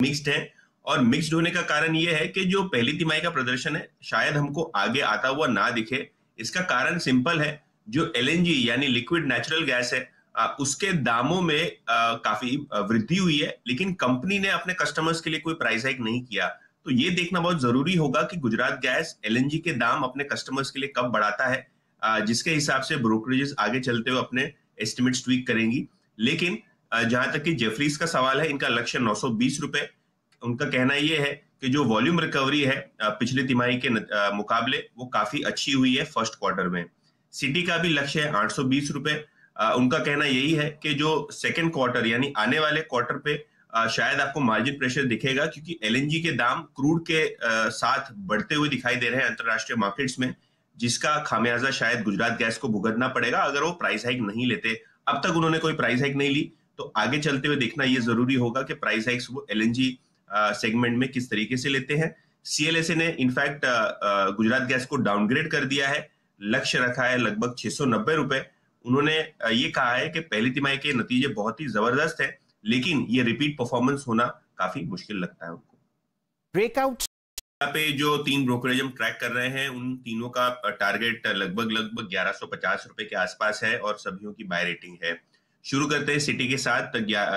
Mixed है। और mixed होने का कारण ये है कि जो पहली तिमाही का प्रदर्शन है शायद हमको आगे आता हुआ ना दिखे। इसका कारण सिंपल है, जो एलएनजी यानी लिक्विड नेचुरल गैस है उसके दामों में काफी वृद्धि हुई है, लेकिन कंपनी ने अपने कस्टमर्स के लिए कोई प्राइस हाइक नहीं किया। तो ये देखना बहुत जरूरी होगा कि गुजरात गैस एलएनजी के दाम अपने कस्टमर्स के लिए कब बढ़ाता है, जिसके हिसाब से ब्रोकरेजेस आगे चलते हुए अपने एस्टिमेट्स ट्वीक करेंगी। लेकिन जहां तक कि जेफरीज का सवाल है, इनका लक्ष्य 920 रुपए। उनका कहना यह है कि जो वॉल्यूम रिकवरी है पिछले तिमाही के मुकाबले वो काफी अच्छी हुई है फर्स्ट क्वार्टर में। सिटी का भी लक्ष्य है 820 रुपए। उनका कहना यही है कि जो सेकेंड क्वार्टर यानी आने वाले क्वार्टर पे शायद आपको मार्जिन प्रेशर दिखेगा, क्योंकि एलएनजी के दाम क्रूड के साथ बढ़ते हुए दिखाई दे रहे हैं अंतरराष्ट्रीय मार्केट्स में, जिसका खामियाजा शायद गुजरात गैस को भुगतना पड़ेगा अगर वो प्राइस हाइक नहीं लेते। अब तक उन्होंने कोई प्राइस हाइक नहीं ली, तो आगे चलते हुए देखना ये जरूरी होगा कि प्राइस हाइक्स वो एलएनजी सेगमेंट में किस तरीके से लेते हैं। सीएलएसए ने इनफैक्ट गुजरात गैस को डाउनग्रेड कर दिया है, लक्ष्य रखा है लगभग 690 रुपए। उन्होंने ये कहा है कि पहली तिमाही के नतीजे बहुत ही जबरदस्त है, लेकिन ये रिपीट परफॉर्मेंस होना काफी मुश्किल लगता है उनको। ब्रेकआउट यहाँ पे जो 3 ब्रोकरेज हम ट्रैक कर रहे हैं, उन तीनों का टारगेट लगभग 1150 रुपए के आसपास है और सभी की बाय रेटिंग है। शुरू करते हैं सिटी के साथ,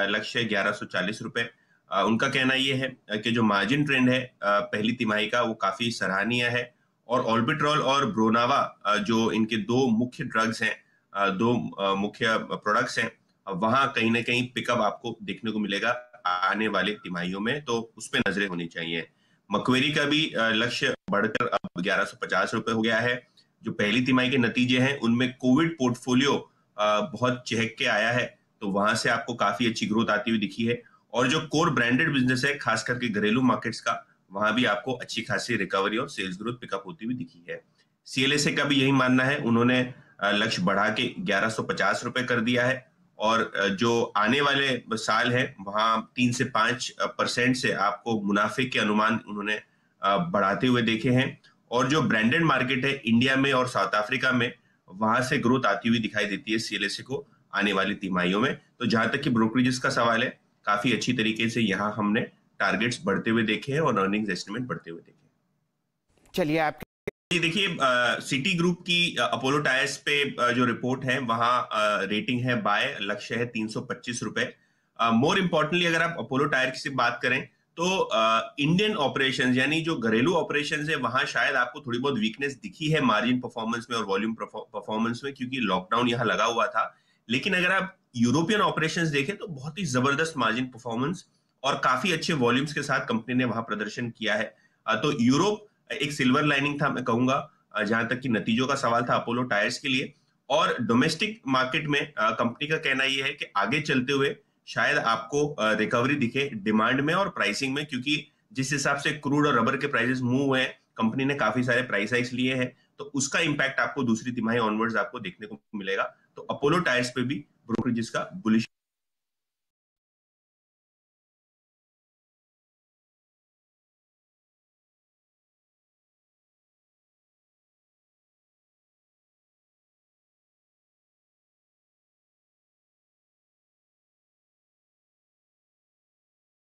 लक्ष्य 1140 रुपए। उनका कहना यह है कि जो मार्जिन ट्रेंड है पहली तिमाही का वो काफी सराहनीय है, और ऑर्बिट्रॉल और ब्रोनावा जो इनके दो मुख्य ड्रग्स हैं, दो मुख्य प्रोडक्ट्स हैं, वहां कहीं ना कहीं पिकअप आपको देखने को मिलेगा आने वाले तिमाहियों में, तो उस पर नजरें होनी चाहिए। मक्वेरी का भी लक्ष्य बढ़कर अब 1150 रुपए हो गया है। जो पहली तिमाही के नतीजे हैं उनमें कोविड पोर्टफोलियो बहुत चहक के आया है, तो वहां से आपको काफी अच्छी ग्रोथ आती हुई दिखी है। और जो कोर ब्रांडेड बिजनेस है खास करके घरेलू मार्केट्स का, वहां भी आपको अच्छी खासी रिकवरी और सेल्स ग्रोथ पिकअप होती हुई दिखी है। सीएलएसए का भी यही मानना है, उन्होंने लक्ष्य बढ़ा के 1150 रुपए कर दिया है, और जो आने वाले साल है वहां 3 से 5% से आपको मुनाफे के अनुमान उन्होंने बढ़ाते हुए देखे हैं। और जो ब्रांडेड मार्केट है इंडिया में और साउथ अफ्रीका में, वहां से ग्रोथ आती हुई दिखाई देती है सीएलएसए को आने वाली तिमाहियों में। तो जहां तक कि ब्रोकरेजेस का सवाल है, काफी अच्छी तरीके से यहाँ हमने टारगेट्स बढ़ते हुए देखे हैं और अर्निंग्स एस्टिमेट बढ़ते हुए देखे हैं। चलिए आप ये देखिए, सिटी ग्रुप की अपोलो टायर्स पे जो रिपोर्ट है वहां रेटिंग है बाय, लक्ष्य है 325 रुपए। मोर इम्पोर्टेंटली अगर आप अपोलो टायर की बात करें तो इंडियन ऑपरेशंस यानी जो घरेलू ऑपरेशंस है वहां शायद आपको थोड़ी बहुत वीकनेस दिखी है मार्जिन परफॉर्मेंस में और वॉल्यूम परफॉर्मेंस में, क्योंकि लॉकडाउन यहाँ लगा हुआ था। लेकिन अगर आप यूरोपियन ऑपरेशंस देखें तो बहुत ही जबरदस्त मार्जिन परफॉर्मेंस और काफी अच्छे वॉल्यूम्स के साथ कंपनी ने वहां प्रदर्शन किया है। तो यूरोप एक सिल्वर लाइनिंग था मैं कहूंगा, जहां तक कि नतीजों का सवाल था अपोलो टायर्स के लिए। और डोमेस्टिक मार्केट में कंपनी का कहना यह है कि आगे चलते हुए शायद आपको रिकवरी दिखे डिमांड में और प्राइसिंग में, क्योंकि जिस हिसाब से क्रूड और रबर के प्राइसेस मूव हुए हैं, कंपनी ने काफी सारे प्राइस हाइक्स लिए हैं, तो उसका इंपैक्ट आपको दूसरी तिमाही ऑनवर्ड्स आपको देखने को मिलेगा। तो अपोलो टायर्स पे भी ब्रोकरेजेस का बुलिश